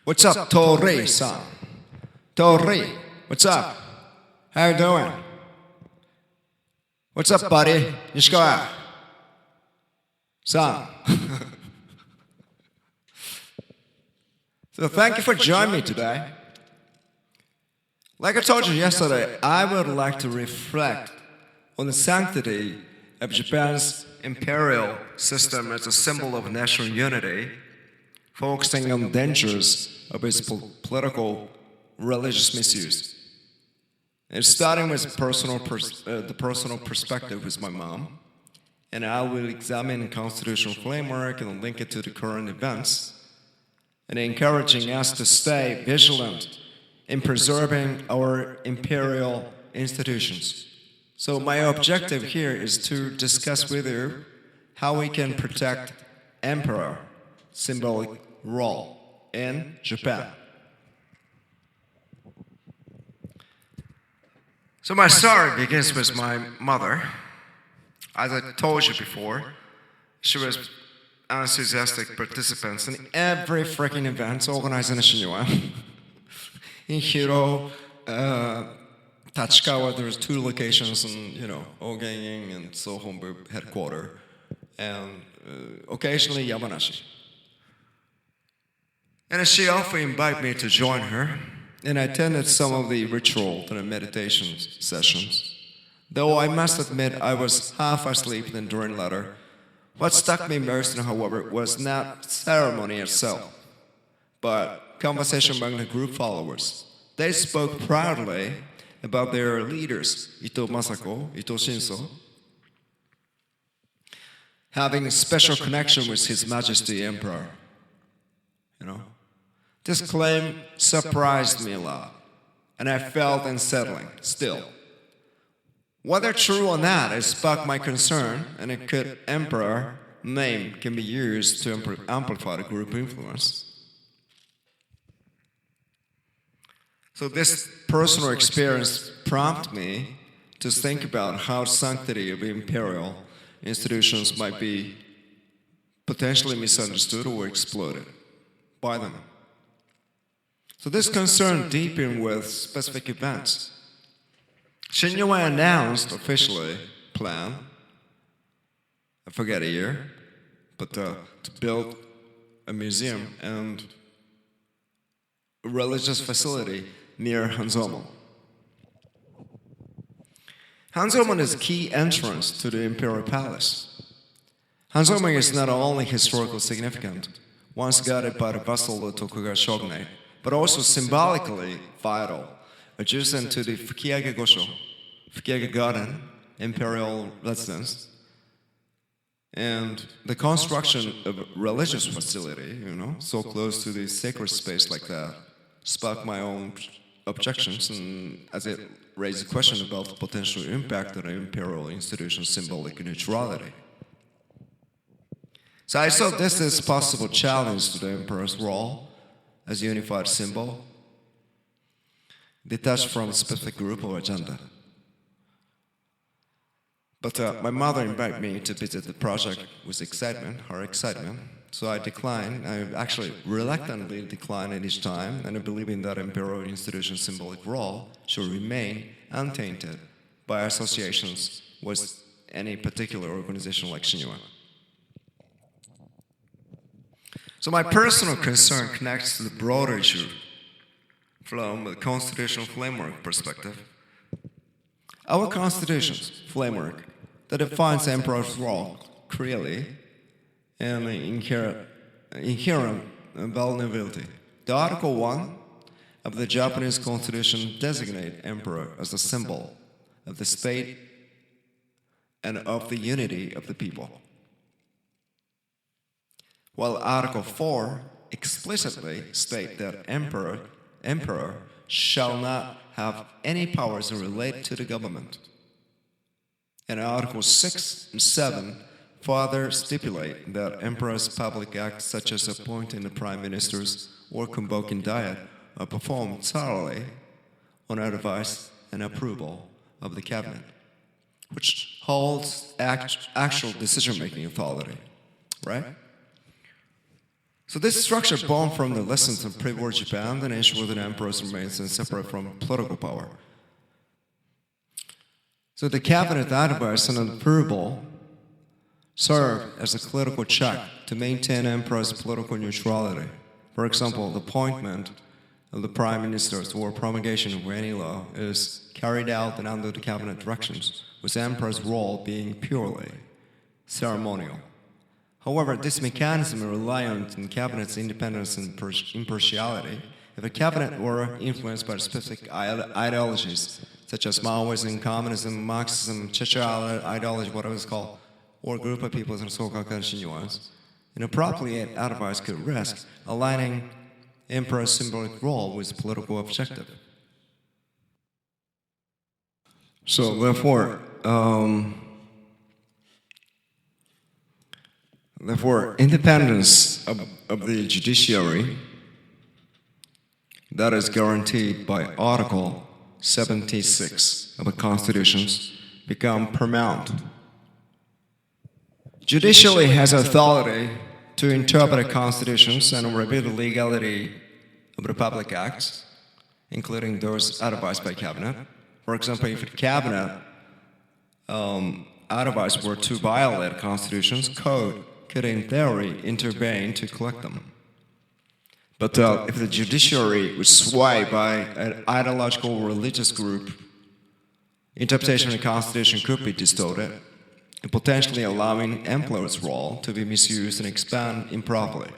What's up, Tori-san? Tori, what's up? How you doing? What's up, buddy? Nishikawa? San. So thank you for joining me today. Like I told you yesterday, I would like to reflect on the sanctity of Japan's imperial system as a symbol of national unity, focusing on the dangers of its political religious misuse. And starting with the personal perspective with my mom, and I will examine the constitutional framework and link it to the current events, and encouraging us to stay vigilant in preserving our imperial institutions. So my objective here is to discuss with you how we can protect emperor symbolic role in Japan. So my story begins with my mother. As I told you before, she was enthusiastic participants in every freaking event organized in Shinnyoen. In Hiro, Tachikawa, there's 2 locations in, Oganying and Sohonbu headquarters, and occasionally Yamanashi. And she often invited me to join her, and I attended some of the ritual and meditation sessions. Though I must admit I was half asleep during latter. What struck me most, however, was not ceremony itself, but conversation among the group followers. They spoke proudly about their leaders, Ito Masako, Ito Shinso, having a special connection with His Majesty Emperor. This claim surprised me a lot, and I felt unsettling still. Whether true or not, it sparked my concern, and a good emperor name can be used to amplify the group influence. So this personal experience prompted me to think about how sanctity of imperial institutions might be potentially misunderstood or exploited by them. So this concern deepened with specific events. Shinnyoen announced officially plan, I forget a year, but to build a museum and a religious facility near Hanzomo. Hanzomo is a key entrance to the imperial palace. Hanzomo is not only historically significant, once guarded by the vassal of Tokugawa shogunate, but also symbolically vital, adjacent to the Fukiage Gosho, Fukiage Garden, imperial residence, and the construction of a religious facility, so close to the sacred space like that, sparked my own objections, and as it raised a question about the potential impact of an imperial institution's symbolic neutrality. So I saw this as a possible challenge to the emperor's role as a unified symbol, detached from a specific group or agenda. But my mother invited me to visit the project with her excitement, so I declined. I actually reluctantly declined at each time, and I believe in that imperial institution's symbolic role should remain untainted by associations with any particular organization like Shinnyoen. So my personal concern connects to the broader issue from a constitutional framework perspective. Our constitution's framework that defines the emperor's role clearly and inherent vulnerability. The Article 1 of the Japanese Constitution designates emperor as a symbol of the state and of the unity of the people, while Article 4 explicitly states that emperor shall not have any powers related to the government. And Articles 6 and 7 further stipulate that emperor's public acts such as appointing the prime ministers or convoking diet are performed thoroughly on advice and approval of the cabinet, which holds actual decision-making authority, right? So this structure born from the lessons of pre-war Japan that ensure that emperors remain separate from political power. So the cabinet advice and approval serve as a political check to maintain emperor's political neutrality. For example, the appointment of the prime ministers or promulgation of any law is carried out and under the cabinet directions, with the emperor's role being purely ceremonial. However, this mechanism is reliant on the cabinet's independence and impartiality. If a cabinet were influenced by specific ideologies, such as Maoism, communism, Marxism, Churchill ideology, whatever it's called, or a group of people in so-called Shinnyoens, inappropriate advice could risk aligning emperor's symbolic role with political objective. So therefore, independence of the judiciary that is guaranteed by Article 76 of the Constitution become paramount. Judiciary has authority to interpret constitutions and review the legality of the public acts, including those advised by cabinet. For example, if the cabinet advice were to violate constitutions, code could in theory intervene to collect them. But if the judiciary was swayed by an ideological or religious group, interpretation of the constitution could be distorted, and potentially allowing emperor's role to be misused and expand improperly.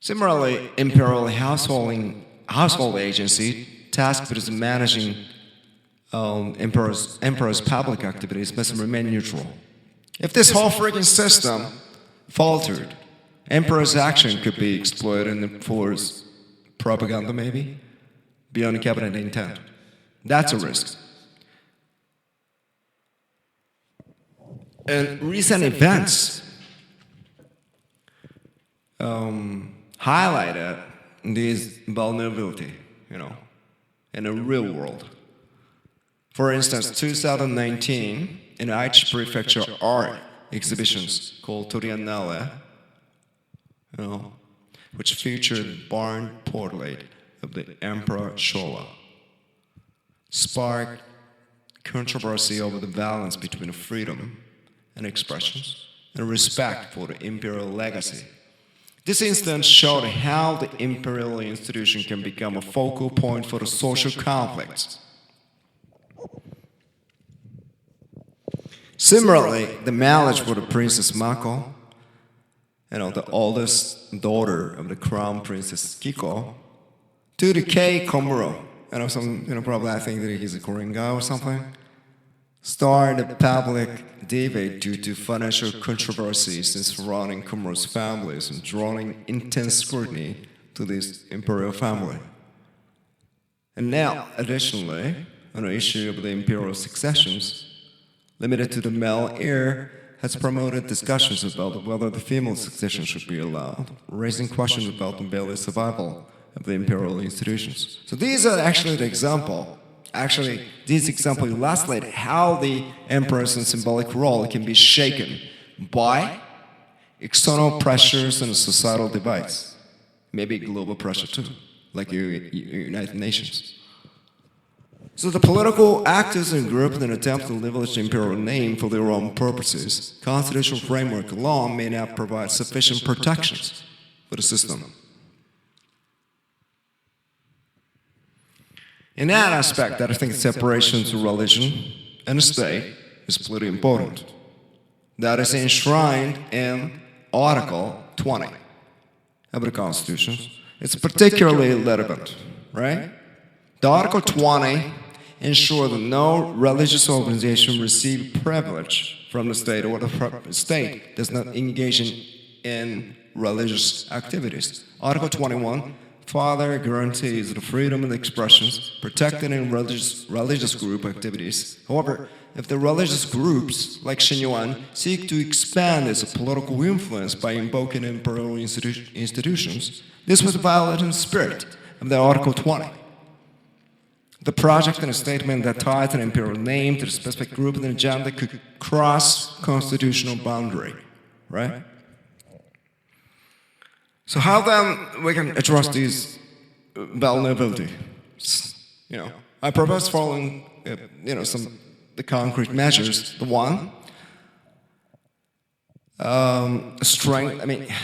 Similarly, imperial household agency tasked with managing emperor's public activities must remain neutral. If this whole freaking system faltered, emperor's action could be exploited for propaganda, maybe, beyond cabinet intent. That's a risk. And recent events highlighted this vulnerability, in the real world. For instance, 2019, in Aichi Prefecture art exhibitions called Triennale, which featured barn portrait of the Emperor Showa, sparked controversy over the balance between freedom and expressions and respect for the imperial legacy. This instance showed how the imperial institution can become a focal point for the social conflicts. Similarly, the marriage for the Princess Mako, the oldest daughter of the Crown Princess Kiko, to the Kei Komuro, probably I think that he's a Korean guy or something, started a public debate due to financial controversies surrounding Komuro's families and drawing intense scrutiny to this imperial family. And now, additionally, on the issue of the imperial successions, limited to the male heir, has promoted discussions about whether the female succession should be allowed, raising questions about the very survival of the imperial institutions. So these are actually the example. Actually, these examples illustrate how the emperor's symbolic role can be shaken by external pressures and societal divides, maybe global pressure too, like United Nations. So the political actors and groups that attempt to leverage the imperial name for their own purposes, constitutional framework alone may not provide sufficient protections for the system. In that aspect, I think separation to religion and the state is pretty important. That is enshrined in Article 20 of the Constitution. It's particularly relevant, right? The Article 20 ensures that no religious organization receive privilege from the state or the state does not engage in religious activities. Article 21 further guarantees the freedom of expressions protected in religious group activities. However, if the religious groups, like Shinnyoen, seek to expand its political influence by invoking imperial institutions, this was violating the spirit of the Article 20. The project and a statement that ties an imperial name to the specific group and agenda could cross constitutional boundary, right? So how then we can address these vulnerabilities? I propose following, the concrete measures. The one,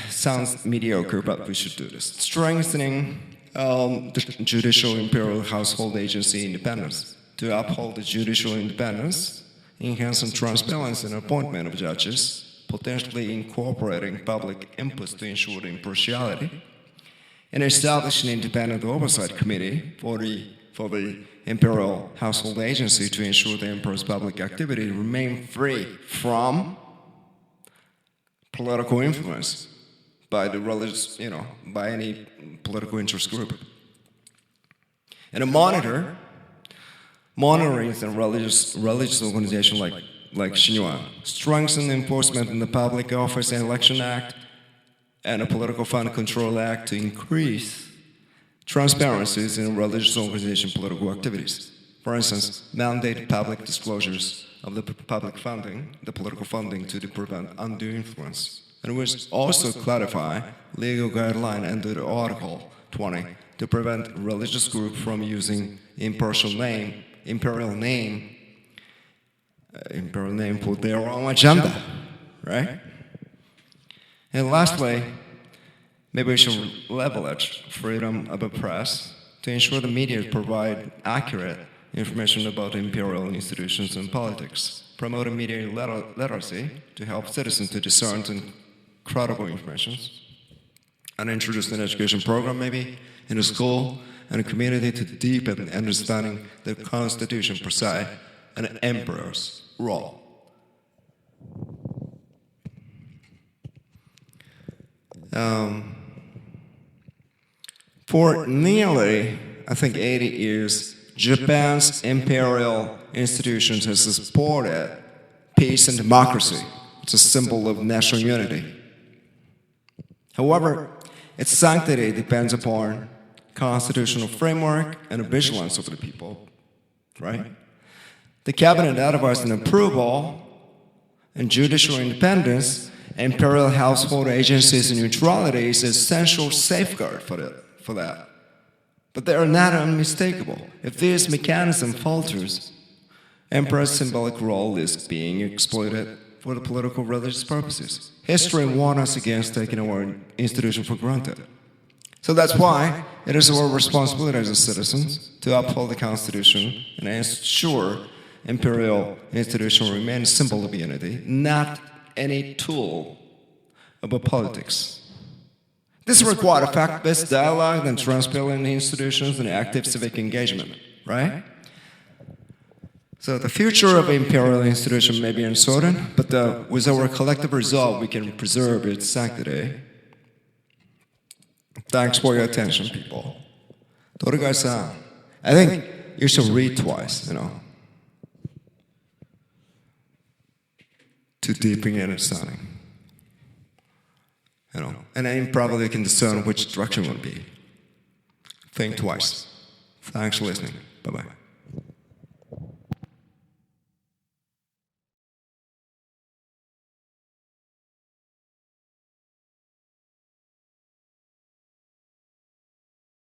sounds mediocre, but we should do this. Strengthening the judicial imperial household agency independence to uphold the judicial independence, enhancing transparency in appointment of judges, potentially incorporating public inputs to ensure impartiality, and establishing an independent oversight committee for the imperial household agency to ensure the emperor's public activity remain free from political influence by the religious, by any political interest group. And a monitoring the religious organization like Shinnyoen, strengthen enforcement in the Public Office and Election Act and a Political Fund Control Act to increase transparencies in religious organization political activities. For instance, mandate public disclosures of the public funding, the political funding to prevent undue influence. And we also clarify legal guideline under Article 20 to prevent religious groups from using imperial name for their own agenda, right? And lastly, maybe we should leverage freedom of the press to ensure the media provide accurate information about imperial institutions and politics, promoting media literacy to help citizens to discern credible information, and introduce an education program maybe in a school and a community to deepen understanding the Constitution per se and an emperor's role. For nearly, 80 years, Japan's imperial institutions have supported peace and democracy. It's a symbol of national unity. However, its sanctity depends upon constitutional framework and vigilance of the people, right? The cabinet advice and approval and judicial independence, imperial household agencies and neutrality is an essential safeguard for that. But they are not unmistakable. If this mechanism falters, emperor's symbolic role is being exploited for the political religious purposes. History warns us against taking our institution for granted. So that's why it is our responsibility as citizens to uphold the Constitution and ensure imperial institution remain a symbol of unity, not any tool of politics. This requires fact-based dialogue and transparent institutions and active civic engagement, right? So the future of imperial institution may be uncertain, but with our collective resolve, we can preserve its sanctity. Thanks for your attention, people. Torigai-san, I think you should read twice, to deepen your understanding. And then probably can discern which direction would be. Think twice. Thanks for listening. Bye-bye.